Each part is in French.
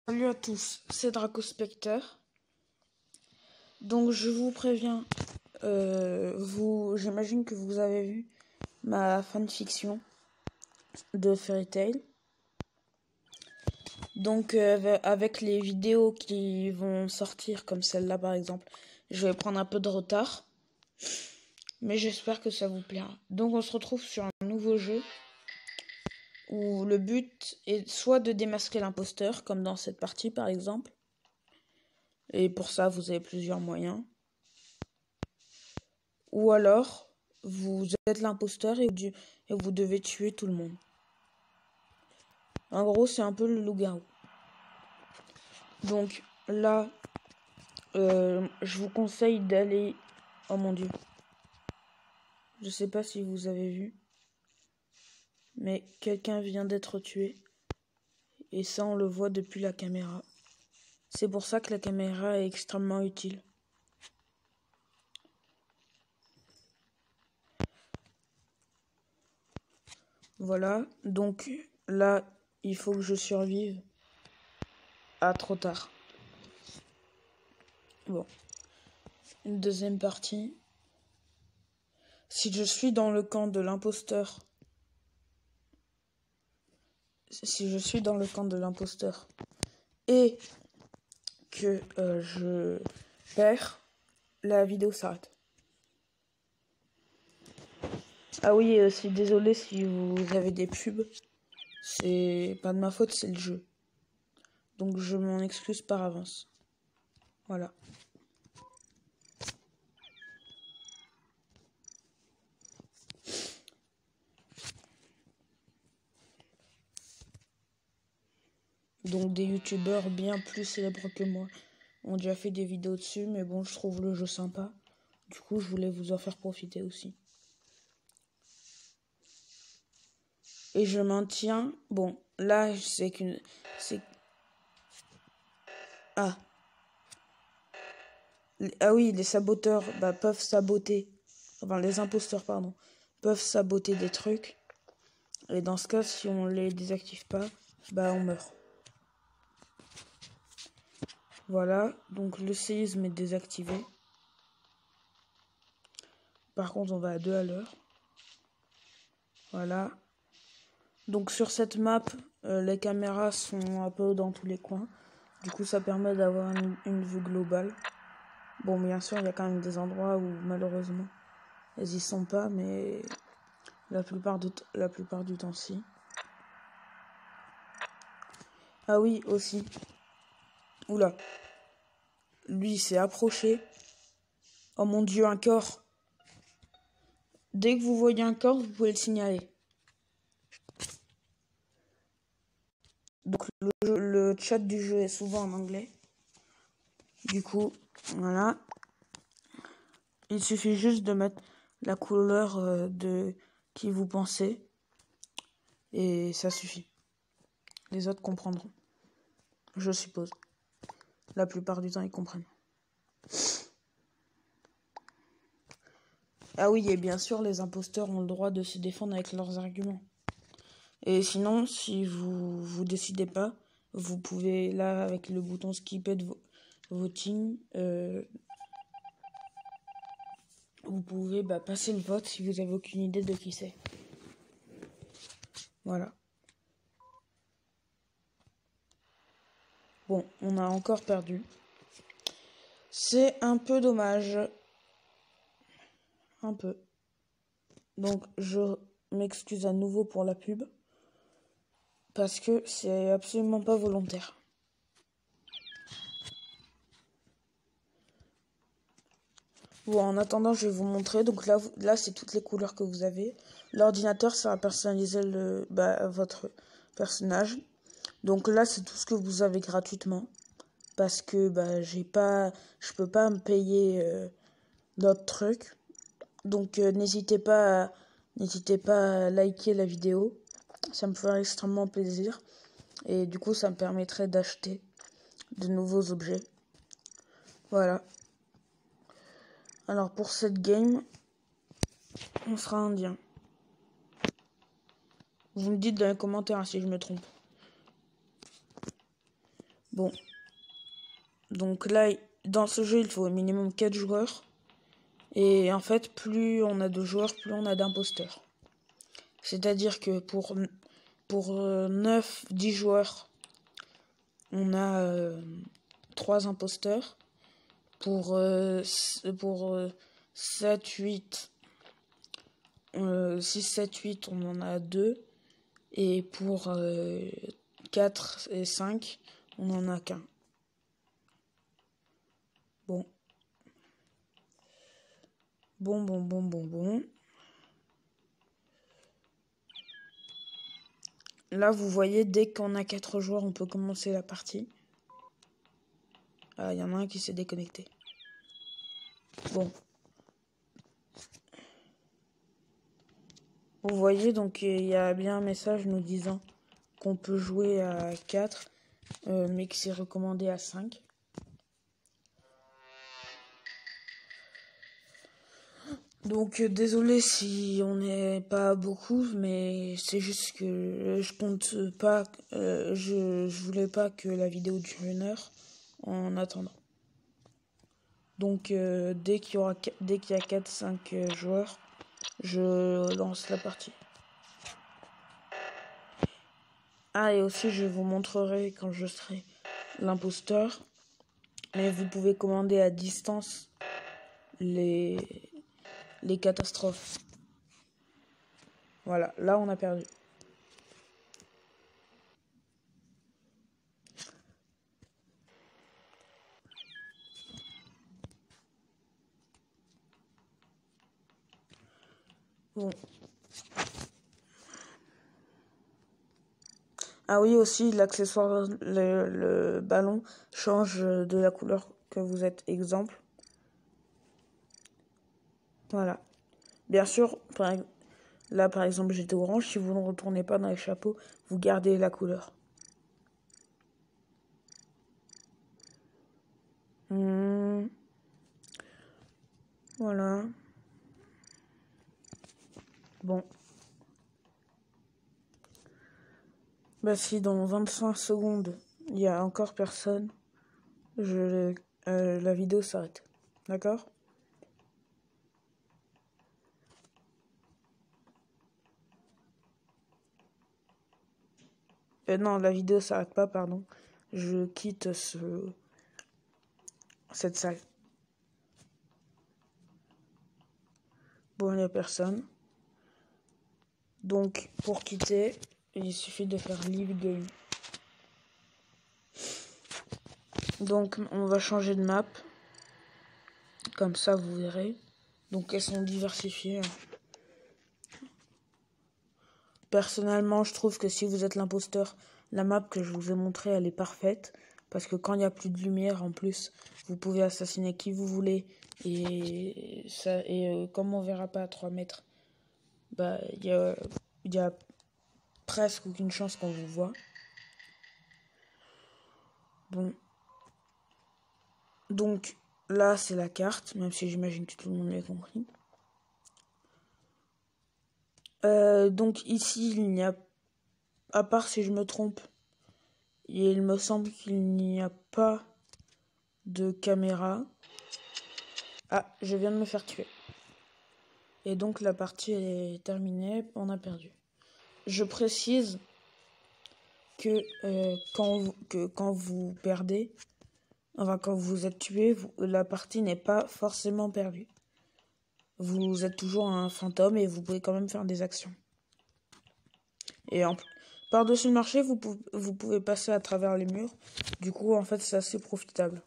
Salut à tous, c'est Dracospecter. Donc je vous préviens, j'imagine que vous avez vu ma fanfiction de Fairy Tail. Donc avec les vidéos qui vont sortir, comme celle-là par exemple, je vais prendre un peu de retard. Mais j'espère que ça vous plaira. Donc on se retrouve sur un nouveau jeu où le but est soit de démasquer l'imposteur, comme dans cette partie par exemple. Et pour ça, vous avez plusieurs moyens. Ou alors, vous êtes l'imposteur et vous devez tuer tout le monde. En gros, c'est un peu le loup-garou. Donc là, je vous conseille d'aller... Oh mon dieu. Je sais pas si vous avez vu. Mais quelqu'un vient d'être tué. Et ça, on le voit depuis la caméra. C'est pour ça que la caméra est extrêmement utile. Voilà. Donc là, il faut que je survive. Ah, trop tard. Bon. Une deuxième partie. Si je suis dans le camp de l'imposteur, et que je perds, la vidéo s'arrête. Ah oui, c'est désolé si vous avez des pubs. C'est pas de ma faute, c'est le jeu. Donc je m'en excuse par avance. Voilà. Donc des youtubeurs bien plus célèbres que moi ont déjà fait des vidéos dessus, mais bon, je trouve le jeu sympa. Du coup, je voulais vous en faire profiter aussi. Et je maintiens... Bon, là, c'est qu'une... Ah. Ah oui, les saboteurs peuvent saboter. Enfin, les imposteurs, pardon. Peuvent saboter des trucs. Et dans ce cas, si on les désactive pas, on meurt. Voilà, donc le séisme est désactivé. Par contre, on va à 2 à l'heure. Voilà. Donc sur cette map, les caméras sont un peu dans tous les coins. Du coup, ça permet d'avoir une vue globale. Bon, bien sûr, il y a quand même des endroits où, malheureusement, elles y sont pas, mais la plupart du temps, si. Ah oui, aussi. Oula. Lui, il s'est approché. Oh mon dieu, un corps. Dès que vous voyez un corps, vous pouvez le signaler. Donc le chat du jeu est souvent en anglais. Du coup, voilà. Il suffit juste de mettre la couleur de qui vous pensez. Et ça suffit. Les autres comprendront. Je suppose. La plupart du temps, ils comprennent. Ah oui, et bien sûr, les imposteurs ont le droit de se défendre avec leurs arguments. Et sinon, si vous décidez pas, vous pouvez, là, avec le bouton skip et voting, vous pouvez passer le vote si vous avez aucune idée de qui c'est. Voilà. Bon, on a encore perdu. C'est un peu dommage. Un peu. Donc, je m'excuse à nouveau pour la pub. Parce que c'est absolument pas volontaire. Bon, en attendant, je vais vous montrer. Donc là c'est toutes les couleurs que vous avez. L'ordinateur, ça va personnaliser votre personnage. Donc là, c'est tout ce que vous avez gratuitement. Parce que je peux pas me payer d'autres trucs. Donc n'hésitez pas à liker la vidéo. Ça me ferait extrêmement plaisir. Et du coup, ça me permettrait d'acheter de nouveaux objets. Voilà. Alors pour cette game, on sera indien. Vous me dites dans les commentaires si je me trompe. Bon. Donc là, dans ce jeu, il faut au minimum 4 joueurs. Et en fait, plus on a de joueurs, plus on a d'imposteurs. C'est-à-dire que pour 9-10 joueurs, on a 3 imposteurs. Pour 7, 8, 6, 7, 8, on en a 2. Et pour 4 et 5, on en a qu'un. Bon. Bon. Là, vous voyez, dès qu'on a 4 joueurs, on peut commencer la partie. Ah, il y en a un qui s'est déconnecté. Bon. Vous voyez, donc il y a bien un message nous disant qu'on peut jouer à 4, mais que c'est recommandé à 5. Donc désolé si on n'est pas beaucoup, mais c'est juste que je compte pas, je voulais pas que la vidéo dure 1 heure en attendant. Donc dès qu'il y a 4-5 joueurs, je lance la partie. Ah, et aussi je vous montrerai quand je serai l'imposteur, mais vous pouvez commander à distance les catastrophes. Voilà, là on a perdu. Bon. Ah oui, aussi l'accessoire, le ballon change de la couleur que vous êtes. Exemple. Voilà. Bien sûr, là par exemple j'étais orange. Si vous ne retournez pas dans les chapeaux, vous gardez la couleur. Voilà. Bon. Bah si dans 25 secondes, il y a encore personne, la vidéo s'arrête. D'accord ? Non, la vidéo s'arrête pas, pardon. Je quitte cette salle. Bon, il n'y a personne. Donc, pour quitter, il suffit de faire Leave Game. Donc, on va changer de map. Comme ça, vous verrez. Donc, elles sont diversifiées. Personnellement, je trouve que si vous êtes l'imposteur, la map que je vous ai montrée, elle est parfaite. Parce que quand il n'y a plus de lumière, en plus, vous pouvez assassiner qui vous voulez. Et comme on verra pas à 3 mètres, bah, il y a presque aucune chance qu'on vous voit. Bon. Donc, là, c'est la carte, même si j'imagine que tout le monde l'a compris. Donc, ici, il n'y a... À part si je me trompe, il me semble qu'il n'y a pas de caméra. Ah, je viens de me faire tuer. Et donc, la partie est terminée, on a perdu. Je précise que, quand vous perdez, enfin, quand vous êtes tué, la partie n'est pas forcément perdue. Vous êtes toujours un fantôme et vous pouvez quand même faire des actions. Et par-dessus le marché, vous pouvez passer à travers les murs. Du coup, en fait, c'est assez profitable.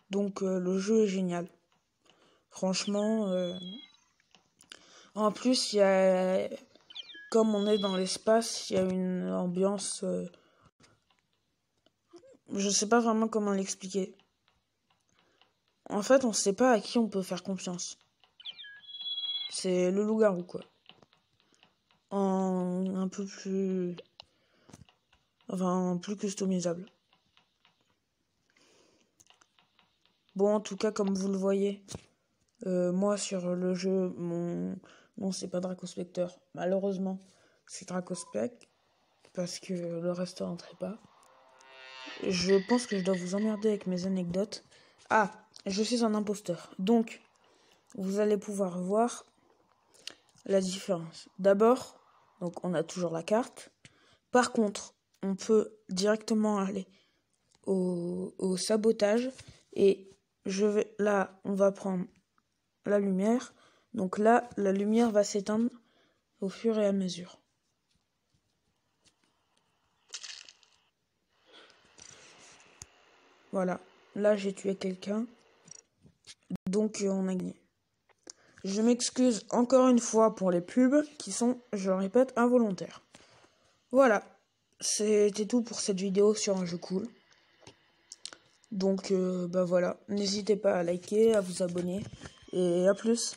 Donc, le jeu est génial. Franchement, en plus, comme on est dans l'espace, il y a une ambiance... je sais pas vraiment comment l'expliquer. En fait, on sait pas à qui on peut faire confiance. C'est le loup-garou, quoi. Un peu plus... Enfin, plus customisable. Bon, en tout cas, comme vous le voyez, Moi, sur le jeu, mon nom, c'est pas Dracospecteur. Malheureusement, c'est Dracospec, parce que le reste rentrait pas. Je pense que je dois vous emmerder avec mes anecdotes. Ah, je suis un imposteur. Donc, vous allez pouvoir voir la différence. D'abord, donc on a toujours la carte. Par contre, on peut directement aller au sabotage. Et là, on va prendre la lumière. Donc là, la lumière va s'éteindre au fur et à mesure. Voilà. Là, j'ai tué quelqu'un. Donc, on a gagné. Je m'excuse encore une fois pour les pubs qui sont, je le répète, involontaires. Voilà. C'était tout pour cette vidéo sur un jeu cool. Donc, bah voilà. N'hésitez pas à liker, à vous abonner. Et à plus.